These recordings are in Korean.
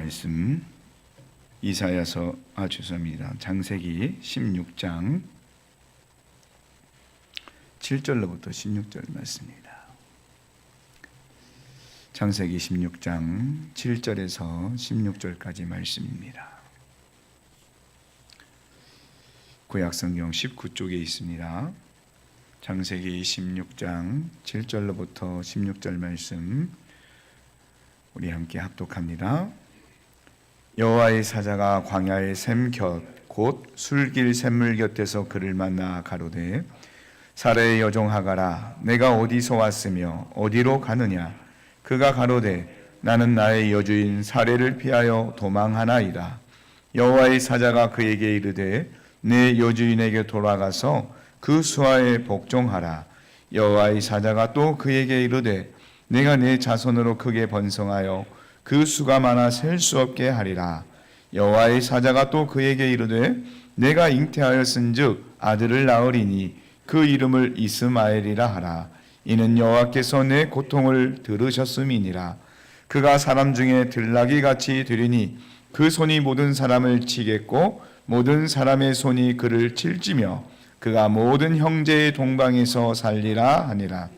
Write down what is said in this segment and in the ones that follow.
말씀 이사야서 죄송합니다. 창세기 16장 7절로부터 16절 말씀입니다. 창세기 16장 7절에서 16절까지 말씀입니다. 구약성경 19쪽에 있습니다. 창세기 16장 7절로부터 16절 말씀 우리 함께 합독합니다. 여호와의 사자가 광야의 샘 곁 곧 술길 샘물 곁에서 그를 만나 가로되 사레의 여종 하가라 내가 어디서 왔으며 어디로 가느냐. 그가 가로되 나는 나의 여주인 사레를 피하여 도망하나이다. 여호와의 사자가 그에게 이르되 내 여주인에게 돌아가서 그 수하에 복종하라. 여호와의 사자가 또 그에게 이르되 내가 내 자손으로 크게 번성하여 그 수가 많아 셀 수 없게 하리라. 여호와의 사자가 또 그에게 이르되 내가 잉태하였은즉 아들을 낳으리니 그 이름을 이스마엘이라 하라. 이는 여호와께서 내 고통을 들으셨음이니라. 그가 사람 중에 들나귀 같이 되리니 그 손이 모든 사람을 치겠고 모든 사람의 손이 그를 칠지며 그가 모든 형제의 동방에서 살리라 하니라.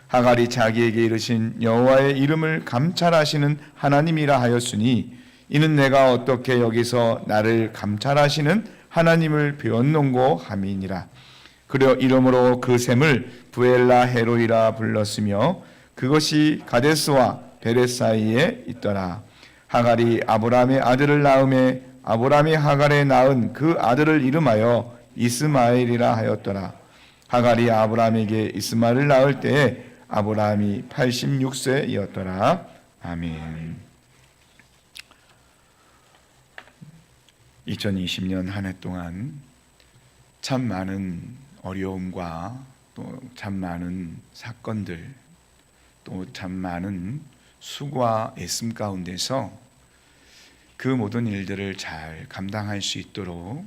하갈이 자기에게 이르신 여호와의 이름을 감찰하시는 하나님이라 하였으니 이는 내가 어떻게 여기서 나를 감찰하시는 하나님을 배웠는고 함이니라. 그려 이름으로 그 샘을 부엘라 헤로이라 불렀으며 그것이 가데스와 베렛 사이에 있더라. 하갈이 아브라함의 아들을 낳음에 아브라함이 하갈에 낳은 그 아들을 이름하여 이스마엘이라 하였더라. 하갈이 아브라함에게 이스마엘을 낳을 때에 아브라함이 86세이었더라. 아멘. 2020년 한 해 동안 참 많은 어려움과 또 참 많은 사건들 또 참 많은 수고와 애씀 가운데서 그 모든 일들을 잘 감당할 수 있도록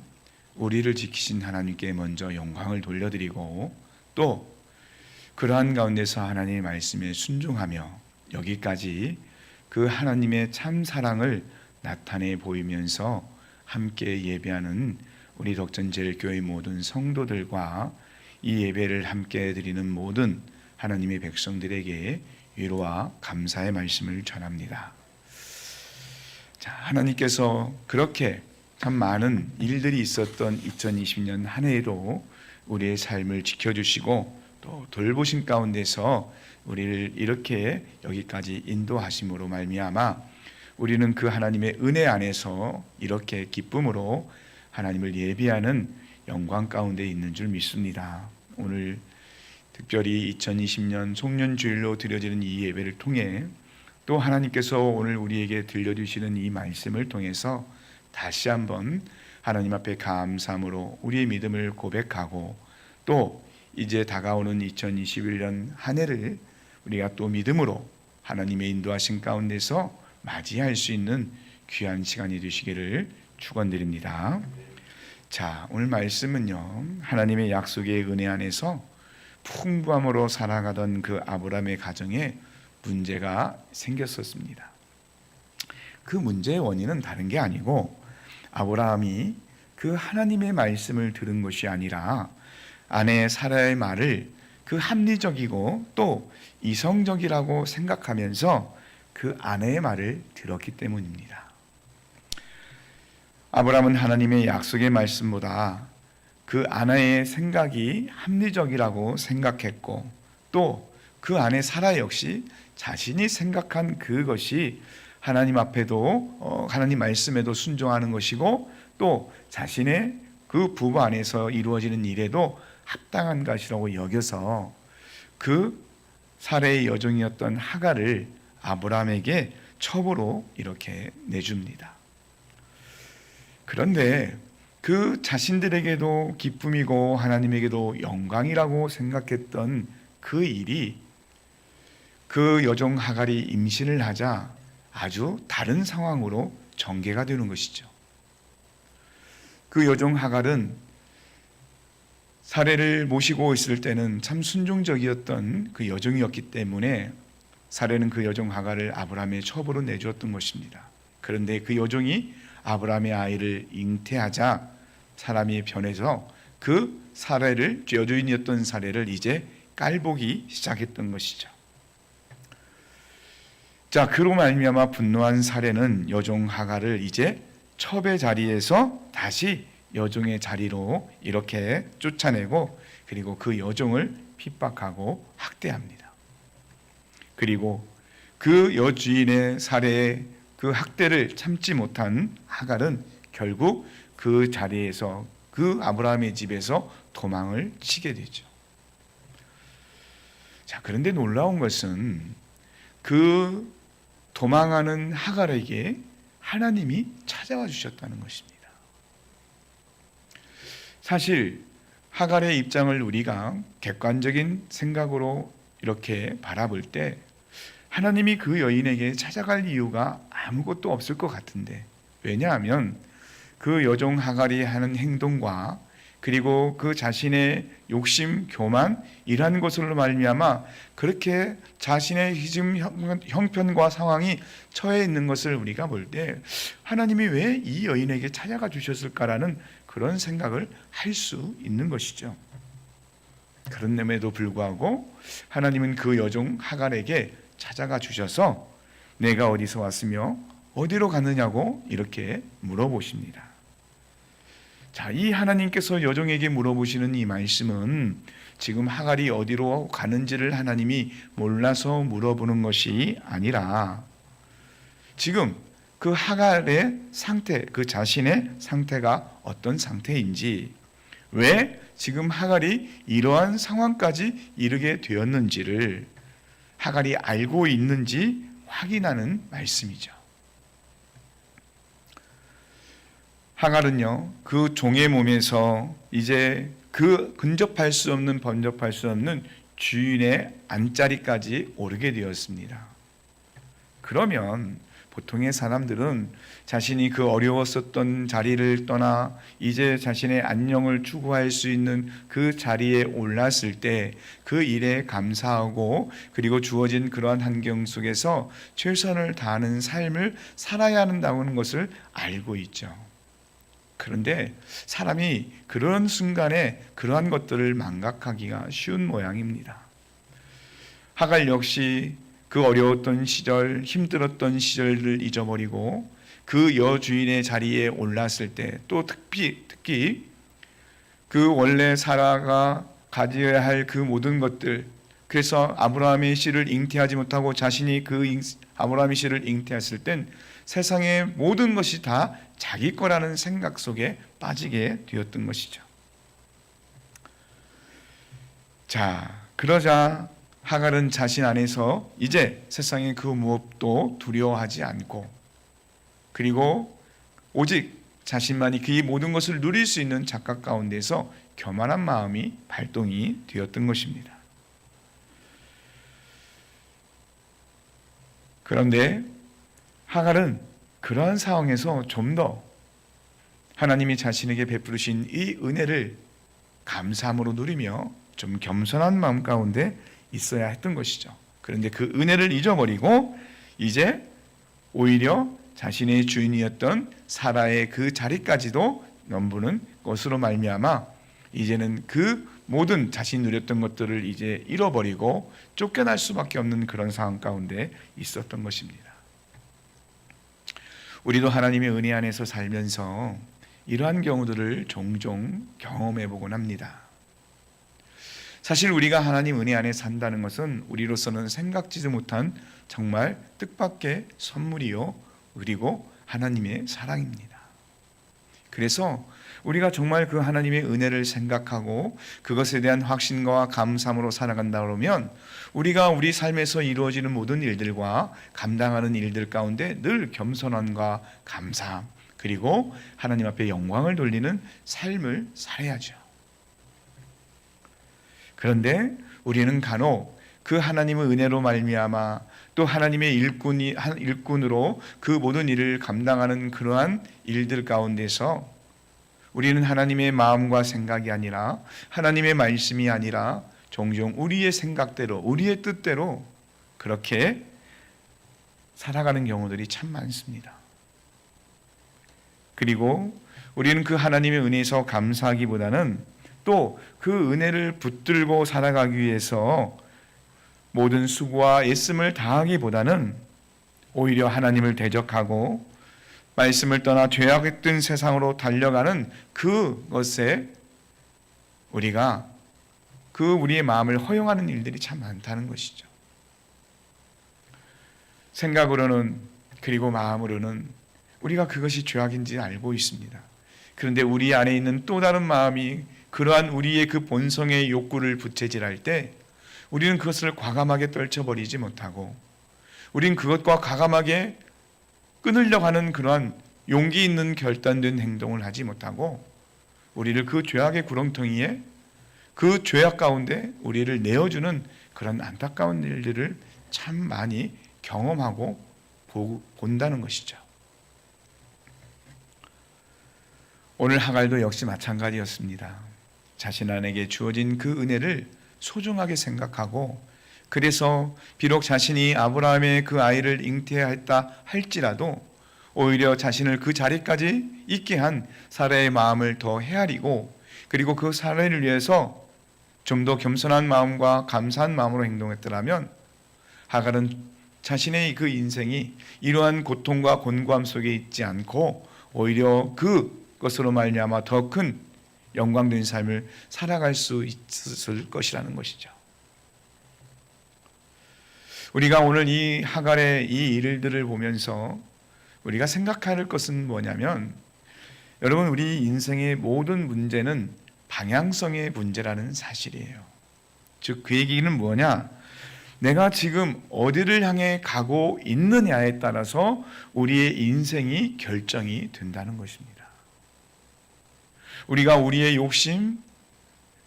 우리를 지키신 하나님께 먼저 영광을 돌려드리고 또 그러한 가운데서 하나님의 말씀에 순종하며 여기까지 그 하나님의 참 사랑을 나타내 보이면서 함께 예배하는 우리 덕전제일교회 모든 성도들과 이 예배를 함께 드리는 모든 하나님의 백성들에게 위로와 감사의 말씀을 전합니다. 자, 하나님께서 그렇게 참 많은 일들이 있었던 2020년 한 해에도 우리의 삶을 지켜주시고 또 돌보신 가운데서 우리를 이렇게 여기까지 인도하심으로 말미암아 우리는 그 하나님의 은혜 안에서 이렇게 기쁨으로 하나님을 예비하는 영광 가운데 있는 줄 믿습니다. 오늘 특별히 2020년 송년주일로 드려지는 이 예배를 통해 또 하나님께서 오늘 우리에게 들려주시는 이 말씀을 통해서 다시 한번 하나님 앞에 감사함으로 우리의 믿음을 고백하고 또 이제 다가오는 2021년 한 해를 우리가 또 믿음으로 하나님의 인도하신 가운데서 맞이할 수 있는 귀한 시간이 되시기를 축원드립니다. 자, 오늘 말씀은요, 하나님의 약속의 은혜 안에서 풍부함으로 살아가던 그 아브라함의 가정에 문제가 생겼었습니다. 그 문제의 원인은 다른 게 아니고 아브라함이 그 하나님의 말씀을 들은 것이 아니라 아내 사라의 말을 그 합리적이고 또 이성적이라고 생각하면서 그 아내의 말을 들었기 때문입니다. 아브라함은 하나님의 약속의 말씀보다 그 아내의 생각이 합리적이라고 생각했고 또 그 아내 사라 역시 자신이 생각한 그것이 하나님 앞에도 하나님 말씀에도 순종하는 것이고 또 자신의 그 부부 안에서 이루어지는 일에도 합당한 것이라고 여겨서 그 사레의 여종이었던 하갈을 아브라함에게 첩으로 이렇게 내줍니다. 그런데 그 자신들에게도 기쁨이고 하나님에게도 영광이라고 생각했던 그 일이 그 여종 하갈이 임신을 하자 아주 다른 상황으로 전개가 되는 것이죠. 그 여종 하갈은 사레를 모시고 있을 때는 참 순종적이었던 그 여종이었기 때문에 사레는 그 여종 하갈을 아브라함의 첩으로 내주었던 것입니다. 그런데 그 여종이 아브라함의 아이를 잉태하자 사람이 변해서 그 사례를, 여주인이었던 사례를 이제 깔보기 시작했던 것이죠. 자, 그로 말미암아 분노한 사례는 여종 하갈을 이제 첩의 자리에서 다시 여종의 자리로 이렇게 쫓아내고, 그리고 그 여종을 핍박하고 학대합니다. 그리고 그 여주인의 사례에 그 학대를 참지 못한 하갈은 결국 그 자리에서, 그 아브라함의 집에서 도망을 치게 되죠. 자, 그런데 놀라운 것은 그 도망하는 하갈에게 하나님이 찾아와 주셨다는 것입니다. 사실 하갈의 입장을 우리가 객관적인 생각으로 이렇게 바라볼 때 하나님이 그 여인에게 찾아갈 이유가 아무것도 없을 것 같은데, 왜냐하면 그 여종 하갈이 하는 행동과 그리고 그 자신의 욕심, 교만 이러한 것으로 말미암아 그렇게 자신의 지금 형편과 상황이 처해 있는 것을 우리가 볼 때 하나님이 왜 이 여인에게 찾아가 주셨을까라는 그런 생각을 할 수 있는 것이죠. 그런데도 불구하고 하나님은 그 여종 하갈에게 찾아가 주셔서 내가 어디서 왔으며 어디로 가느냐고 이렇게 물어보십니다. 자, 이 하나님께서 여종에게 물어보시는 이 말씀은 지금 하갈이 어디로 가는지를 하나님이 몰라서 물어보는 것이 아니라 지금 그 하갈의 상태, 그 자신의 상태가 어떤 상태인지, 왜 지금 하갈이 이러한 상황까지 이르게 되었는지를 하갈이 알고 있는지 확인하는 말씀이죠. 하갈은요, 그 종의 몸에서 이제 그 근접할 수 없는, 번접할 수 없는 주인의 안자리까지 오르게 되었습니다. 그러면 보통의 사람들은 자신이 그 어려웠었던 자리를 떠나 이제 자신의 안녕을 추구할 수 있는 그 자리에 올랐을 때 그 일에 감사하고, 그리고 주어진 그러한 환경 속에서 최선을 다하는 삶을 살아야 한다는 것을 알고 있죠. 그런데 사람이 그런 순간에 그러한 것들을 망각하기가 쉬운 모양입니다. 하갈 역시 그 어려웠던 시절, 힘들었던 시절을 잊어버리고 그 여주인의 자리에 올랐을 때, 또 특히 그 원래 사라가 가져야 할 그 모든 것들, 그래서 아브라함의 씨를 잉태하지 못하고 자신이 그 아브라함의 씨를 잉태했을 땐 세상의 모든 것이 다 자기 거라는 생각 속에 빠지게 되었던 것이죠. 자, 그러자 하갈은 자신 안에서 이제 세상의 그 무엇도 두려워하지 않고, 그리고 오직 자신만이 그 모든 것을 누릴 수 있는 착각 가운데서 교만한 마음이 발동이 되었던 것입니다. 그런데 하갈은 그러한 상황에서 좀 더 하나님이 자신에게 베푸르신 이 은혜를 감사함으로 누리며 좀 겸손한 마음 가운데 있어야 했던 것이죠. 그런데 그 은혜를 잊어버리고 이제 오히려 자신의 주인이었던 사라의 그 자리까지도 넘보는 것으로 말미암아 이제는 그 모든 자신이 누렸던 것들을 이제 잃어버리고 쫓겨날 수밖에 없는 그런 상황 가운데 있었던 것입니다. 우리도 하나님의 은혜 안에서 살면서 이러한 경우들을 종종 경험해 보곤 합니다. 사실 우리가 하나님 은혜 안에 산다는 것은 우리로서는 생각지도 못한 정말 뜻밖의 선물이요, 그리고 하나님의 사랑입니다. 그래서 우리가 정말 그 하나님의 은혜를 생각하고 그것에 대한 확신과 감사함으로 살아간다 그러면 우리가 우리 삶에서 이루어지는 모든 일들과 감당하는 일들 가운데 늘 겸손함과 감사함, 그리고 하나님 앞에 영광을 돌리는 삶을 살아야죠. 그런데 우리는 간혹 그 하나님의 은혜로 말미암아 또 하나님의 일꾼으로 그 모든 일을 감당하는 그러한 일들 가운데서 우리는 하나님의 마음과 생각이 아니라 하나님의 말씀이 아니라 종종 우리의 생각대로, 우리의 뜻대로 그렇게 살아가는 경우들이 참 많습니다. 그리고 우리는 그 하나님의 은혜에서 감사하기보다는 또 그 은혜를 붙들고 살아가기 위해서 모든 수고와 애씀을 다하기보다는 오히려 하나님을 대적하고 말씀을 떠나 죄악된 세상으로 달려가는 그것에 우리가 우리의 마음을 허용하는 일들이 참 많다는 것이죠. 생각으로는 그리고 마음으로는 우리가 그것이 죄악인지 알고 있습니다. 그런데 우리 안에 있는 또 다른 마음이 그러한 우리의 그 본성의 욕구를 부채질할 때 우리는 그것을 과감하게 떨쳐버리지 못하고 우리는 그것과 과감하게 끊으려고 하는 그러한 용기 있는 결단된 행동을 하지 못하고 우리를 그 죄악의 구렁텅이에 그 죄악 가운데 우리를 내어주는 그런 안타까운 일들을 참 많이 경험하고 본다는 것이죠. 오늘 하갈도 역시 마찬가지였습니다. 자신 안에게 주어진 그 은혜를 소중하게 생각하고 그래서 비록 자신이 아브라함의 그 아이를 잉태했다 할지라도 오히려 자신을 그 자리까지 있게 한 사라의 마음을 더 헤아리고 그리고 그 사라를 위해서 좀 더 겸손한 마음과 감사한 마음으로 행동했더라면 하갈은 자신의 그 인생이 이러한 고통과 곤고함 속에 있지 않고 오히려 그것으로 말미암아 더 큰 영광된 삶을 살아갈 수 있을 것이라는 것이죠. 우리가 오늘 이 하갈의 이 일들을 보면서 우리가 생각할 것은 뭐냐면 여러분 우리 인생의 모든 문제는 방향성의 문제라는 사실이에요. 즉 그 얘기는 뭐냐? 내가 지금 어디를 향해 가고 있느냐에 따라서 우리의 인생이 결정이 된다는 것입니다. 우리가 우리의 욕심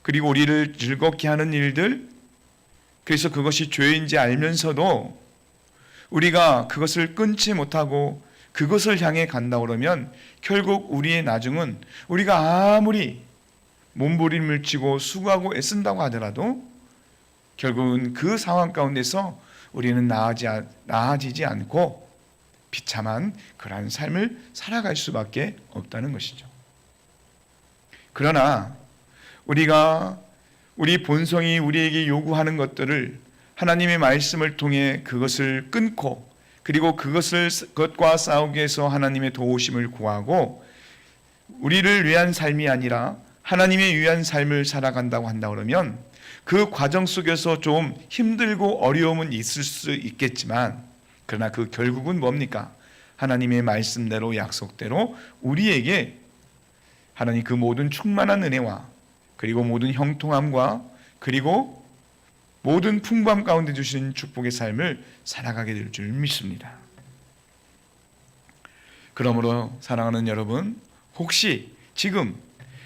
그리고 우리를 즐겁게 하는 일들 그래서 그것이 죄인지 알면서도 우리가 그것을 끊지 못하고 그것을 향해 간다 그러면 결국 우리의 나중은 우리가 아무리 몸부림을 치고 수고하고 애쓴다고 하더라도 결국은 그 상황 가운데서 우리는 나아지지 않고 비참한 그러한 삶을 살아갈 수밖에 없다는 것이죠. 그러나 우리가 우리 본성이 우리에게 요구하는 것들을 하나님의 말씀을 통해 그것을 끊고 그리고 그것과 싸우기 위해서 하나님의 도우심을 구하고 우리를 위한 삶이 아니라 하나님의 위한 삶을 살아간다고 한다 그러면 그 과정 속에서 좀 힘들고 어려움은 있을 수 있겠지만 그러나 그 결국은 뭡니까? 하나님의 말씀대로 약속대로 우리에게 하나님 그 모든 충만한 은혜와 그리고 모든 형통함과 그리고 모든 풍부함 가운데 주신 축복의 삶을 살아가게 될 줄 믿습니다. 그러므로 사랑하는 여러분, 혹시 지금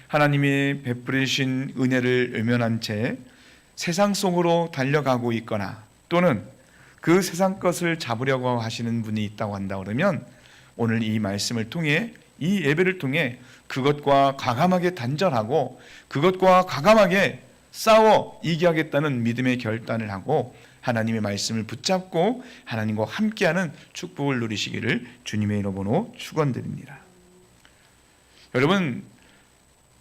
하나님이 베풀으신 은혜를 외면한 채 세상 속으로 달려가고 있거나 또는 그 세상 것을 잡으려고 하시는 분이 있다고 한다 그러면 오늘 이 말씀을 통해 이 예배를 통해 그것과 과감하게 단절하고 그것과 과감하게 싸워 이기하겠다는 믿음의 결단을 하고 하나님의 말씀을 붙잡고 하나님과 함께하는 축복을 누리시기를 주님의 이름으로 축원드립니다. 여러분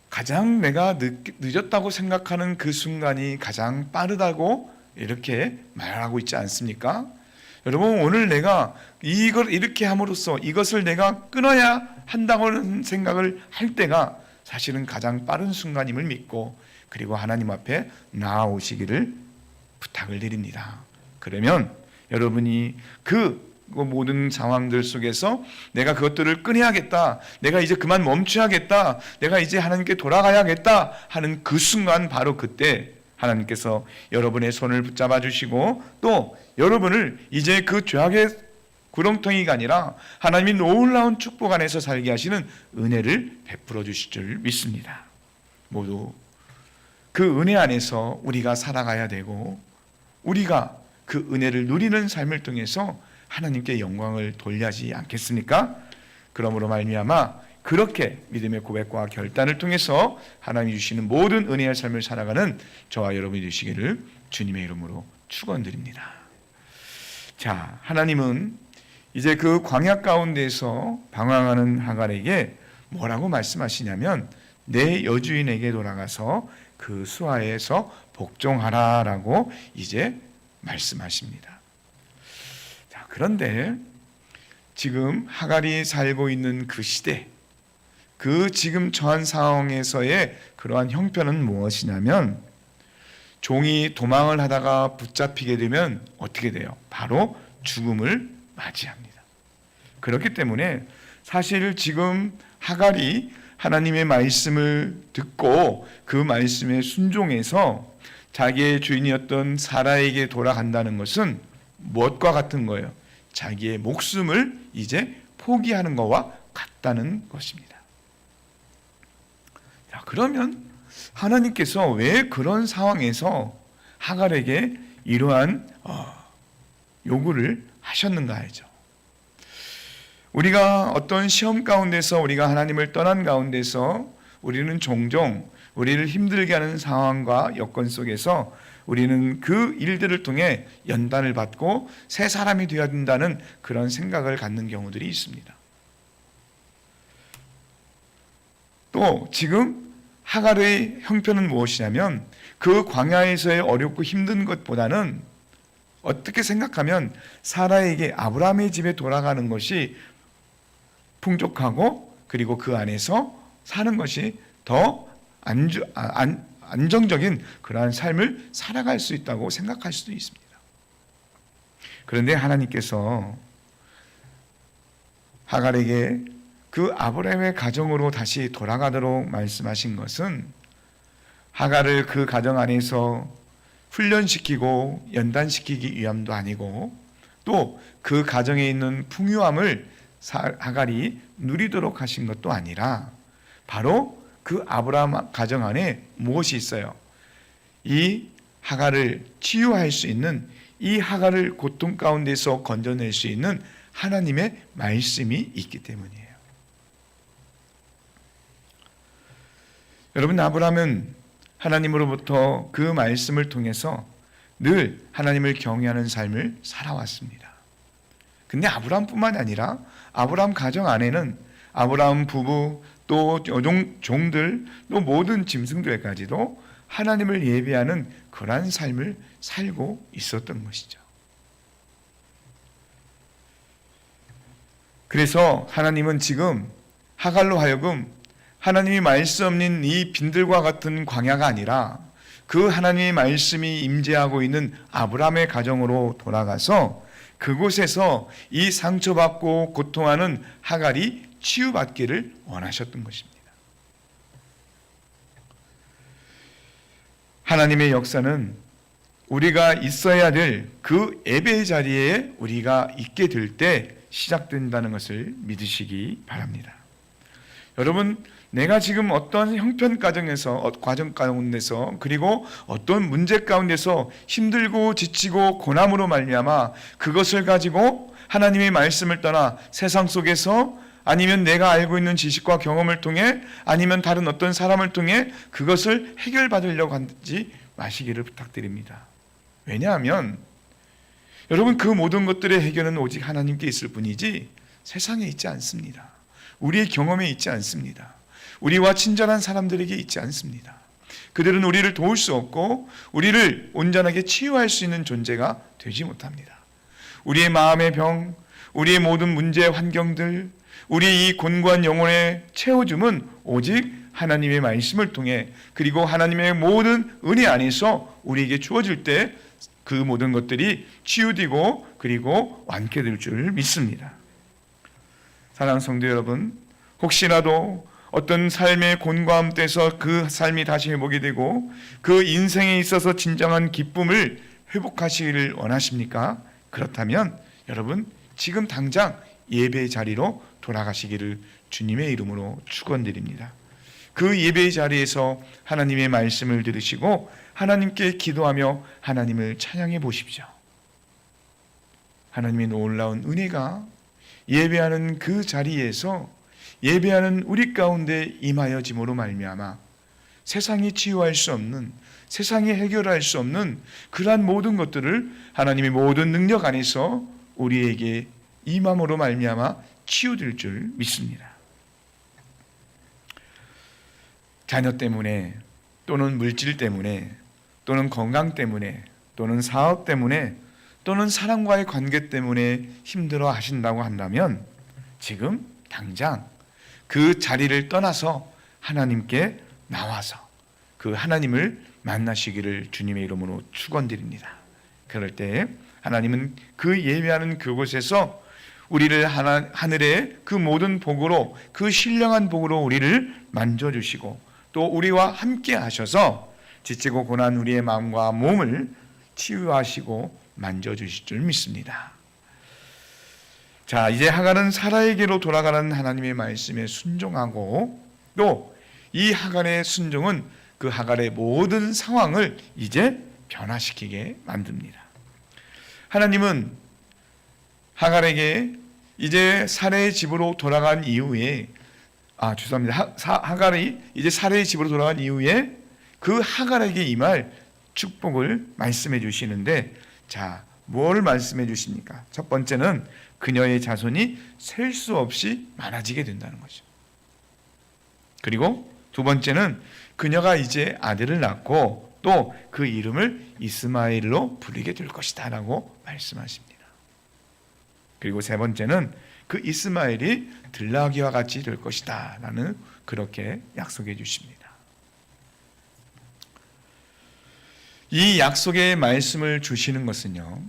가장 내가 늦었다고 생각하는 그 순간이 가장 빠르다고 이렇게 말하고 있지 않습니까? 여러분 오늘 내가 이걸 이렇게 함으로써 이것을 내가 끊어야 한다고는 생각을 할 때가 사실은 가장 빠른 순간임을 믿고 그리고 하나님 앞에 나아오시기를 부탁을 드립니다. 그러면 여러분이 그 모든 상황들 속에서 내가 그것들을 끊어야겠다, 내가 이제 그만 멈춰야겠다, 내가 이제 하나님께 돌아가야겠다 하는 그 순간 바로 그때 하나님께서 여러분의 손을 붙잡아 주시고 또 여러분을 이제 그 죄악의 구렁텅이가 아니라 하나님이 놀라운 축복 안에서 살게 하시는 은혜를 베풀어 주실 줄 믿습니다. 모두 그 은혜 안에서 우리가 살아가야 되고 우리가 그 은혜를 누리는 삶을 통해서 하나님께 영광을 돌려하지 않겠습니까? 그러므로 말미암아 그렇게 믿음의 고백과 결단을 통해서 하나님이 주시는 모든 은혜의 삶을 살아가는 저와 여러분이 되시기를 주님의 이름으로 축원드립니다. 자, 하나님은 이제 그 광야 가운데서 방황하는 하갈에게 뭐라고 말씀하시냐면 내 여주인에게 돌아가서 그 수하에서 복종하라라고 이제 말씀하십니다. 자, 그런데 지금 하갈이 살고 있는 그 시대, 그 지금 처한 상황에서의 그러한 형편은 무엇이냐면 종이 도망을 하다가 붙잡히게 되면 어떻게 돼요? 바로 죽음을 맞이합니다. 그렇기 때문에 사실 지금 하갈이 하나님의 말씀을 듣고 그 말씀에 순종해서 자기의 주인이었던 사라에게 돌아간다는 것은 무엇과 같은 거예요? 자기의 목숨을 이제 포기하는 것과 같다는 것입니다. 자, 그러면 하나님께서 왜 그런 상황에서 하갈에게 이러한 요구를 하셨는가 하죠. 우리가 어떤 시험 가운데서 우리가 하나님을 떠난 가운데서 우리는 종종 우리를 힘들게 하는 상황과 여건 속에서 우리는 그 일들을 통해 연단을 받고 새 사람이 되어야 된다는 그런 생각을 갖는 경우들이 있습니다. 또 지금 하갈의 형편은 무엇이냐면 그 광야에서의 어렵고 힘든 것보다는 어떻게 생각하면 사라에게 아브라함의 집에 돌아가는 것이 풍족하고 그리고 그 안에서 사는 것이 더 안정적인 그러한 삶을 살아갈 수 있다고 생각할 수도 있습니다. 그런데 하나님께서 하갈에게 그 아브라함의 가정으로 다시 돌아가도록 말씀하신 것은 하갈을 그 가정 안에서 훈련시키고 연단시키기 위함도 아니고 또 그 가정에 있는 풍요함을 하갈이 누리도록 하신 것도 아니라 바로 그 아브라함 가정 안에 무엇이 있어요? 이 하갈을 치유할 수 있는, 이 하갈을 고통 가운데서 건져낼 수 있는 하나님의 말씀이 있기 때문이에요. 여러분, 아브라함은 하나님으로부터 그 말씀을 통해서 늘 하나님을 경외하는 삶을 살아왔습니다. 근데 아브라함뿐만이 아니라 아브라함 가정 안에는 아브라함 부부 또 종들 또 모든 짐승들까지도 하나님을 예배하는 그러한 삶을 살고 있었던 것이죠. 그래서 하나님은 지금 하갈로 하여금 하나님이 말씀 없는 이 빈들과 같은 광야가 아니라 그 하나님의 말씀이 임재하고 있는 아브라함의 가정으로 돌아가서 그곳에서 이 상처받고 고통하는 하갈이 치유받기를 원하셨던 것입니다. 하나님의 역사는 우리가 있어야 될 그 예배의 자리에 우리가 있게 될 때 시작된다는 것을 믿으시기 바랍니다. 여러분, 내가 지금 어떤 형편 과정 가운데서 그리고 어떤 문제 가운데서 힘들고 지치고 고난으로 말미암아 그것을 가지고 하나님의 말씀을 떠나 세상 속에서 아니면 내가 알고 있는 지식과 경험을 통해 아니면 다른 어떤 사람을 통해 그것을 해결받으려고 하지 마시기를 부탁드립니다. 왜냐하면 여러분, 그 모든 것들의 해결은 오직 하나님께 있을 뿐이지 세상에 있지 않습니다. 우리의 경험에 있지 않습니다. 우리와 친절한 사람들에게 있지 않습니다. 그들은 우리를 도울 수 없고 우리를 온전하게 치유할 수 있는 존재가 되지 못합니다. 우리의 마음의 병, 우리의 모든 문제 환경들, 우리의 이 곤고한 영혼의 채워줌은 오직 하나님의 말씀을 통해 그리고 하나님의 모든 은혜 안에서 우리에게 주어질 때 그 모든 것들이 치유되고 그리고 완쾌될 줄 믿습니다. 사랑하는 성도 여러분, 혹시라도 어떤 삶의 곤고함 때서 그 삶이 다시 회복이 되고 그 인생에 있어서 진정한 기쁨을 회복하시기를 원하십니까? 그렇다면 여러분, 지금 당장 예배의 자리로 돌아가시기를 주님의 이름으로 축원드립니다. 그 예배의 자리에서 하나님의 말씀을 들으시고 하나님께 기도하며 하나님을 찬양해 보십시오. 하나님의 놀라운 은혜가 예배하는 그 자리에서 예배하는 우리 가운데 임하여짐으로 말미암아 세상이 치유할 수 없는, 세상이 해결할 수 없는 그러한 모든 것들을 하나님의 모든 능력 안에서 우리에게 임함으로 말미암아 치유될 줄 믿습니다. 자녀 때문에 또는 물질 때문에 또는 건강 때문에 또는 사업 때문에 또는 사람과의 관계 때문에 힘들어 하신다고 한다면 지금 당장 그 자리를 떠나서 하나님께 나와서 그 하나님을 만나시기를 주님의 이름으로 축원드립니다. 그럴 때 하나님은 그 예배하는 그곳에서 우리를 하늘의 그 모든 복으로, 그 신령한 복으로 우리를 만져주시고 또 우리와 함께 하셔서 지치고 고난 우리의 마음과 몸을 치유하시고 만져주실 줄 믿습니다. 자, 이제 하갈은 사라에게로 돌아가는 하나님의 말씀에 순종하고 또 이 하갈의 순종은 그 하갈의 모든 상황을 이제 변화시키게 만듭니다. 하나님은 하갈에게 이제 사레의 집으로 돌아간 이후에 하갈이 이제 사레의 집으로 돌아간 이후에 그 하갈에게 임할 축복을 말씀해 주시는데, 자, 뭘 말씀해 주십니까? 첫 번째는 그녀의 자손이 셀 수 없이 많아지게 된다는 거죠. 그리고 두 번째는 그녀가 이제 아들을 낳고 또 그 이름을 이스마엘로 부르게 될 것이다 라고 말씀하십니다. 그리고 세 번째는 그 이스마엘이 들나귀와 같이 될 것이다 라는 그렇게 약속해 주십니다. 이 약속의 말씀을 주시는 것은요,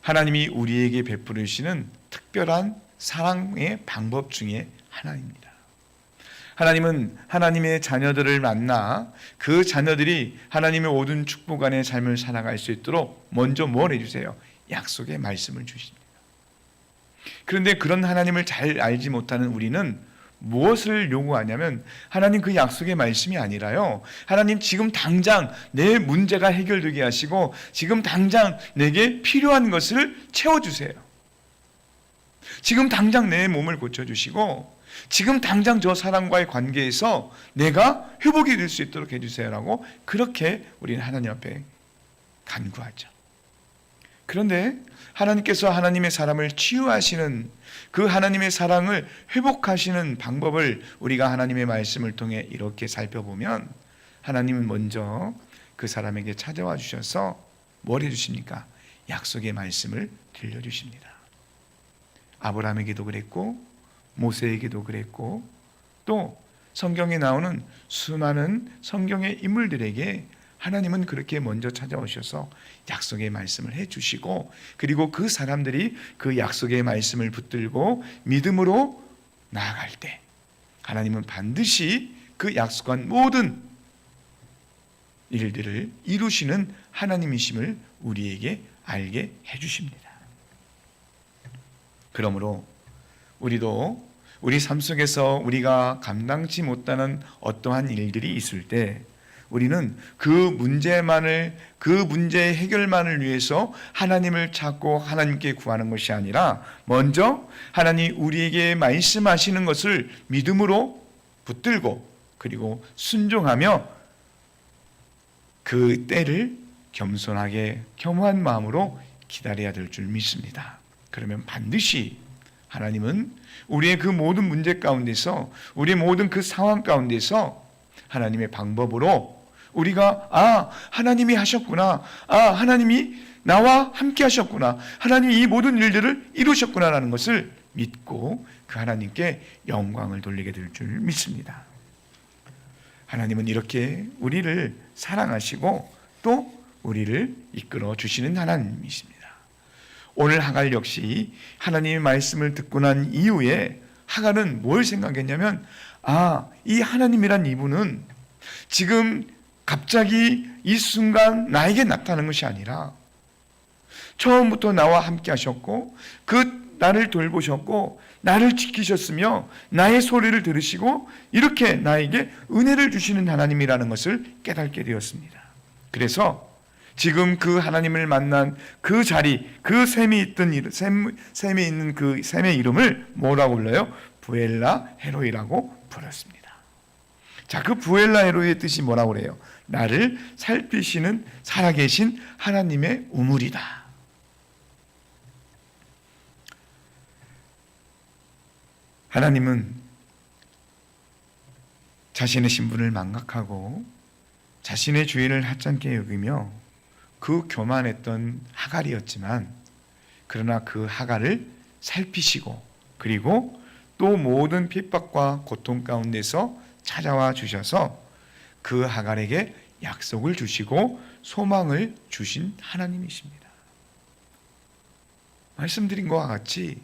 하나님이 우리에게 베풀으시는 특별한 사랑의 방법 중에 하나입니다. 하나님은 하나님의 자녀들을 만나 그 자녀들이 하나님의 모든 축복 안의 삶을 살아갈 수 있도록 먼저 뭘 해주세요? 약속의 말씀을 주십니다. 그런데 그런 하나님을 잘 알지 못하는 우리는 무엇을 요구하냐면 하나님 그 약속의 말씀이 아니라요, 하나님 지금 당장 내 문제가 해결되게 하시고 지금 당장 내게 필요한 것을 채워주세요. 지금 당장 내 몸을 고쳐주시고 지금 당장 저 사람과의 관계에서 내가 회복이 될 수 있도록 해주세요라고 그렇게 우리는 하나님 앞에 간구하죠. 그런데 하나님께서 하나님의 사람을 치유하시는 그 하나님의 사랑을 회복하시는 방법을 우리가 하나님의 말씀을 통해 이렇게 살펴보면 하나님은 먼저 그 사람에게 찾아와 주셔서 뭘 해주십니까? 약속의 말씀을 들려주십니다. 아브라함에게도 그랬고 모세에게도 그랬고 또 성경에 나오는 수많은 성경의 인물들에게 하나님은 그렇게 먼저 찾아오셔서 약속의 말씀을 해주시고 그리고 그 사람들이 그 약속의 말씀을 붙들고 믿음으로 나아갈 때 하나님은 반드시 그 약속한 모든 일들을 이루시는 하나님이심을 우리에게 알게 해주십니다. 그러므로 우리도 우리 삶 속에서 우리가 감당치 못하는 어떠한 일들이 있을 때 우리는 그 문제의 해결만을 위해서 하나님을 찾고 하나님께 구하는 것이 아니라 먼저 하나님 우리에게 말씀하시는 것을 믿음으로 붙들고 그리고 순종하며 그 때를 겸손하게 겸허한 마음으로 기다려야 될 줄 믿습니다. 그러면 반드시 하나님은 우리의 그 모든 문제 가운데서 우리의 모든 그 상황 가운데서 하나님의 방법으로 우리가 하나님이 하셨구나, 하나님이 나와 함께 하셨구나, 하나님이 이 모든 일들을 이루셨구나라는 것을 믿고 그 하나님께 영광을 돌리게 될 줄 믿습니다. 하나님은 이렇게 우리를 사랑하시고 또 우리를 이끌어 주시는 하나님이십니다. 오늘 하갈 역시 하나님의 말씀을 듣고 난 이후에 하갈은 뭘 생각했냐면 이 하나님이란 이분은 지금 갑자기 이 순간 나에게 나타나는 것이 아니라 처음부터 나와 함께 하셨고 나를 돌보셨고 나를 지키셨으며 나의 소리를 들으시고 이렇게 나에게 은혜를 주시는 하나님이라는 것을 깨닫게 되었습니다. 그래서 지금 그 하나님을 만난 그 자리, 그 샘이 있는 그 샘의 이름을 뭐라고 불러요? 부엘라 헤로이라고 불렀습니다. 자, 그 부엘라 헤로이의 뜻이 뭐라고 그래요? 나를 살피시는 살아계신 하나님의 우물이다. 하나님은 자신의 신분을 망각하고 자신의 주인을 하찮게 여기며 그 교만했던 하갈이었지만, 그러나 그 하갈을 살피시고 그리고 또 모든 핍박과 고통 가운데서 찾아와 주셔서 그 하갈에게 약속을 주시고 소망을 주신 하나님이십니다. 말씀드린 것과 같이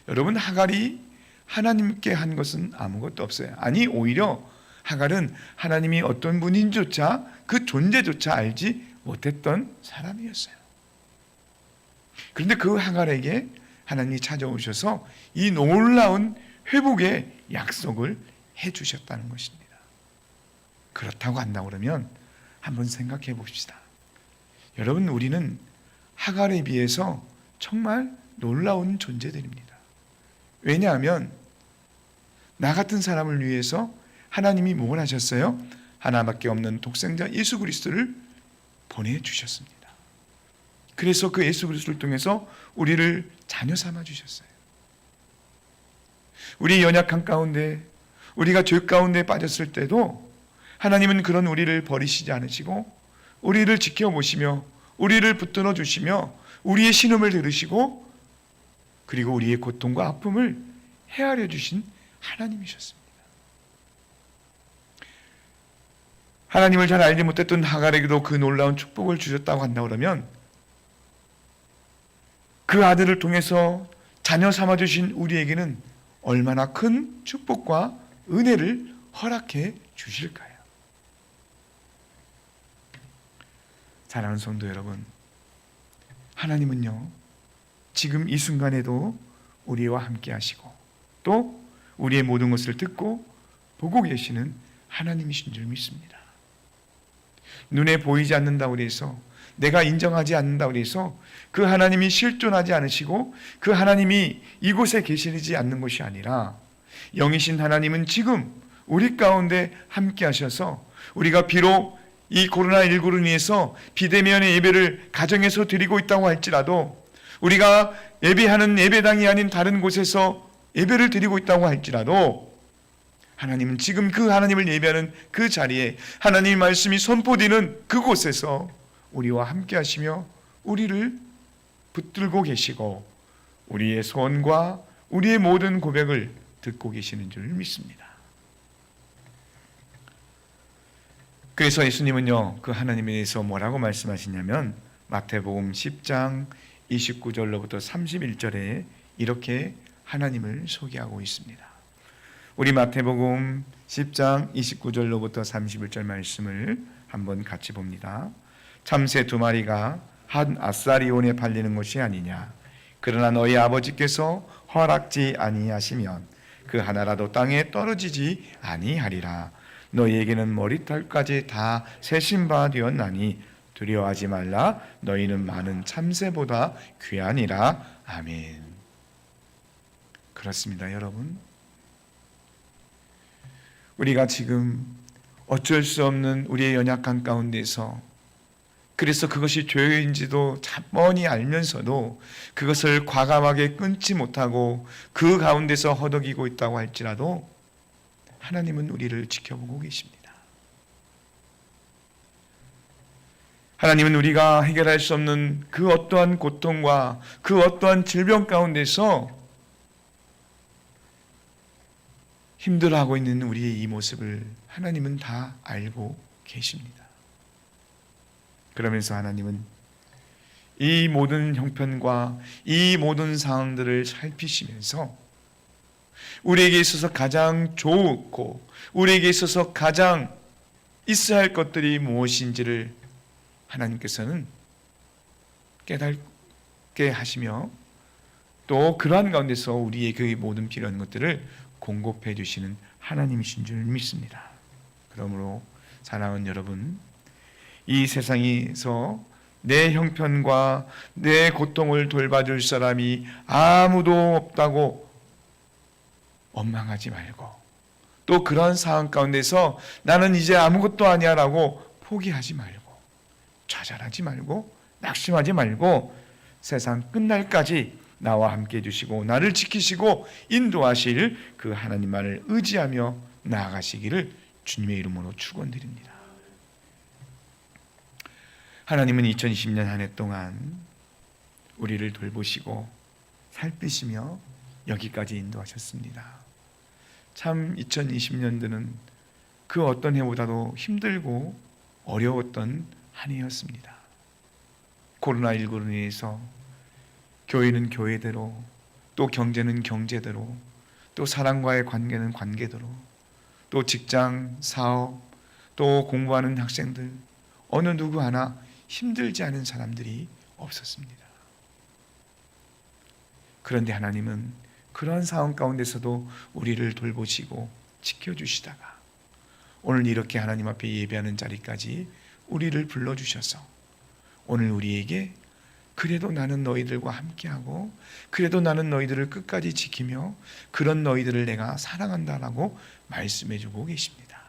여러분, 하갈이 하나님께 한 것은 아무것도 없어요. 아니, 오히려 하갈은 하나님이 어떤 분인조차, 그 존재조차 알지 못했던 사람이었어요. 그런데 그 하갈에게 하나님이 찾아오셔서 이 놀라운 회복의 약속을 해주셨다는 것입니다. 그렇다고 한다고 그러면 한번 생각해 봅시다. 여러분, 우리는 하갈에 비해서 정말 놀라운 존재들입니다. 왜냐하면 나 같은 사람을 위해서 하나님이 뭘 하셨어요? 하나밖에 없는 독생자 예수 그리스도를 보내주셨습니다. 그래서 그 예수 그리스도를 통해서 우리를 자녀 삼아 주셨어요. 우리 연약한 가운데, 우리가 죄 가운데 빠졌을 때도 하나님은 그런 우리를 버리시지 않으시고 우리를 지켜보시며 우리를 붙들어 주시며 우리의 신음을 들으시고 그리고 우리의 고통과 아픔을 헤아려 주신 하나님이셨습니다. 하나님을 잘 알지 못했던 하갈에게도 그 놀라운 축복을 주셨다고 한다 그러면, 그 아들을 통해서 자녀 삼아주신 우리에게는 얼마나 큰 축복과 은혜를 허락해 주실까요? 사랑하는 성도 여러분, 하나님은요, 지금 이 순간에도 우리와 함께 하시고 또 우리의 모든 것을 듣고 보고 계시는 하나님이신 줄 믿습니다. 눈에 보이지 않는다고 해서, 내가 인정하지 않는다고 해서 그 하나님이 실존하지 않으시고 그 하나님이 이곳에 계시지 않는 것이 아니라, 영이신 하나님은 지금 우리 가운데 함께 하셔서 우리가 비록 이 코로나19로 인해서 비대면의 예배를 가정에서 드리고 있다고 할지라도, 우리가 예배하는 예배당이 아닌 다른 곳에서 예배를 드리고 있다고 할지라도, 하나님은 지금 그 하나님을 예배하는 그 자리에 하나님의 말씀이 선포되는 그곳에서 우리와 함께 하시며 우리를 붙들고 계시고 우리의 소원과 우리의 모든 고백을 듣고 계시는 줄 믿습니다. 그래서 예수님은요, 그 하나님에 대해서 뭐라고 말씀하시냐면 마태복음 10장 29절로부터 31절에 이렇게 하나님을 소개하고 있습니다. 우리 마태복음 10장 29절로부터 31절 말씀을 한번 같이 봅니다. 참새 2마리가 한 아사리온에 팔리는 것이 아니냐. 그러나 너희 아버지께서 허락지 아니하시면 그 하나라도 땅에 떨어지지 아니하리라. 너희에게는 머리털까지 다 세신 바 되었나니 두려워하지 말라. 너희는 많은 참새보다 귀하니라. 아멘. 그렇습니다, 여러분. 우리가 지금 어쩔 수 없는 우리의 연약한 가운데서, 그래서 그것이 죄인지도 뻔히 알면서도 그것을 과감하게 끊지 못하고 그 가운데서 허덕이고 있다고 할지라도 하나님은 우리를 지켜보고 계십니다. 하나님은 우리가 해결할 수 없는 그 어떠한 고통과 그 어떠한 질병 가운데서 힘들어하고 있는 우리의 이 모습을 하나님은 다 알고 계십니다. 그러면서 하나님은 이 모든 형편과 이 모든 상황들을 살피시면서 우리에게 있어서 가장 좋고 우리에게 있어서 가장 있어야 할 것들이 무엇인지를 하나님께서는 깨닫게 하시며 또 그러한 가운데서 우리의 그 모든 필요한 것들을 공급해 주시는 하나님이신 줄 믿습니다. 그러므로 사랑하는 여러분, 이 세상에서 내 형편과 내 고통을 돌봐줄 사람이 아무도 없다고 원망하지 말고, 또 그런 상황 가운데서 나는 이제 아무것도 아니야 라고 포기하지 말고, 좌절하지 말고, 낙심하지 말고 세상 끝날까지 나와 함께 해주시고 나를 지키시고 인도하실 그 하나님만을 의지하며 나아가시기를 주님의 이름으로 축원드립니다. 하나님은 2020년 한 해 동안 우리를 돌보시고 살피시며 여기까지 인도하셨습니다. 참 2020년도는 그 어떤 해보다도 힘들고 어려웠던 한 해였습니다. 코로나19로 인해서 교회는 교회대로, 또 경제는 경제대로, 또 사람과의 관계는 관계대로, 또 직장, 사업, 또 공부하는 학생들, 어느 누구 하나 힘들지 않은 사람들이 없었습니다. 그런데 하나님은 그런 상황 가운데서도 우리를 돌보시고 지켜주시다가 오늘 이렇게 하나님 앞에 예배하는 자리까지 우리를 불러주셔서 오늘 우리에게 그래도 나는 너희들과 함께하고 그래도 나는 너희들을 끝까지 지키며 그런 너희들을 내가 사랑한다라고 말씀해주고 계십니다.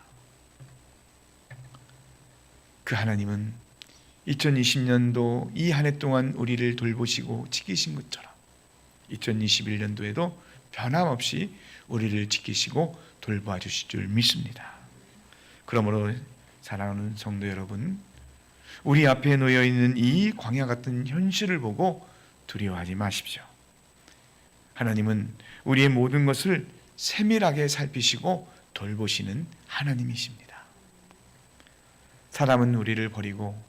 그 하나님은 2020년도 이 한 해 동안 우리를 돌보시고 지키신 것처럼 2021년도에도 변함없이 우리를 지키시고 돌봐 주실 줄 믿습니다. 그러므로 사랑하는 성도 여러분, 우리 앞에 놓여 있는 이 광야 같은 현실을 보고 두려워하지 마십시오. 하나님은 우리의 모든 것을 세밀하게 살피시고 돌보시는 하나님이십니다. 사람은 우리를 버리고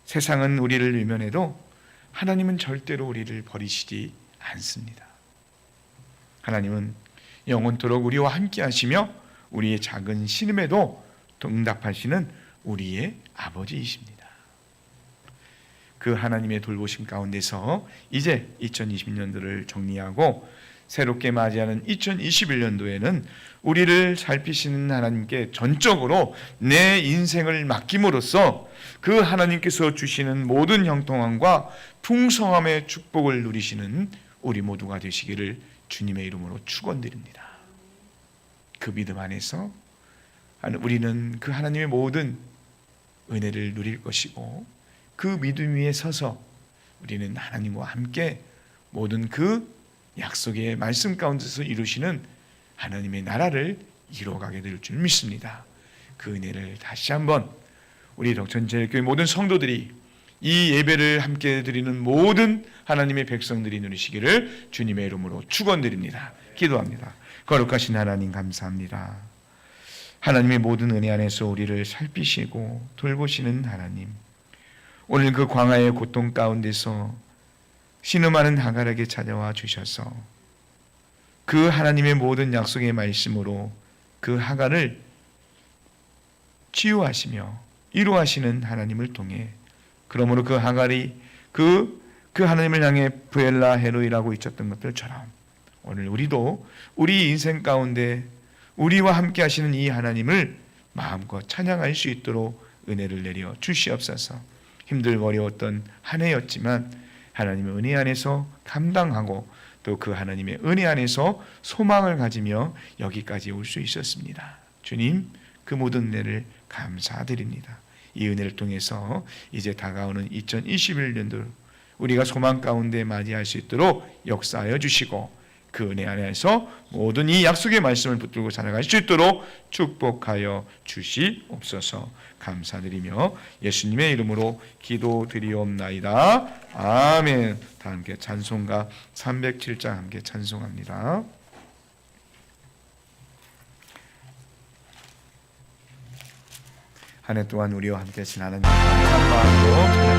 세상은 우리를 외면해도 하나님은 절대로 우리를 버리시지 않습니다. 하나님은 영원토록 우리와 함께 하시며 우리의 작은 신음에도 응답하시는 우리의 아버지이십니다. 그 하나님의 돌보심 가운데서 이제 2020년도를 정리하고 새롭게 맞이하는 2021년도에는 우리를 살피시는 하나님께 전적으로 내 인생을 맡김으로써 그 하나님께서 주시는 모든 형통함과 풍성함의 축복을 누리시는 우리 모두가 되시기를 주님의 이름으로 축원드립니다. 그 믿음 안에서 우리는 그 하나님의 모든 은혜를 누릴 것이고 그 믿음 위에 서서 우리는 하나님과 함께 모든 그 약속의 말씀 가운데서 이루시는 하나님의 나라를 이루어가게 될 줄 믿습니다. 그 은혜를 다시 한번 우리 덕천제일교회 모든 성도들이 이 예배를 함께 드리는 모든 하나님의 백성들이 누리시기를 주님의 이름으로 축원드립니다. 기도합니다. 거룩하신 하나님 감사합니다. 하나님의 모든 은혜 안에서 우리를 살피시고 돌보시는 하나님, 오늘 그 광야의 고통 가운데서 신음하는 하갈에게 찾아와 주셔서 그 하나님의 모든 약속의 말씀으로 그 하갈을 치유하시며 이루하시는 하나님을 통해, 그러므로 그 하갈이 그 하나님을 향해 브엘라 헤로이라고 외쳤던 것들처럼 오늘 우리도 우리 인생 가운데 우리와 함께 하시는 이 하나님을 마음껏 찬양할 수 있도록 은혜를 내려 주시옵소서. 힘들고 어려웠던 한 해였지만 하나님의 은혜 안에서 감당하고 또 그 하나님의 은혜 안에서 소망을 가지며 여기까지 올 수 있었습니다. 주님, 그 모든 은혜를 감사드립니다. 이 은혜를 통해서 이제 다가오는 2021년도 우리가 소망 가운데 맞이할 수 있도록 역사하여 주시고 그 은혜 안에서 모든 이 약속의 말씀을 붙들고 살아갈 수 있도록 축복하여 주시옵소서. 감사드리며 예수님의 이름으로 기도드리옵나이다. 아멘. 다 함께 찬송가 307장 함께 찬송합니다. 한 해 동안 우리와 함께 하신 하나님 감사한 마음으로 찬양합니다.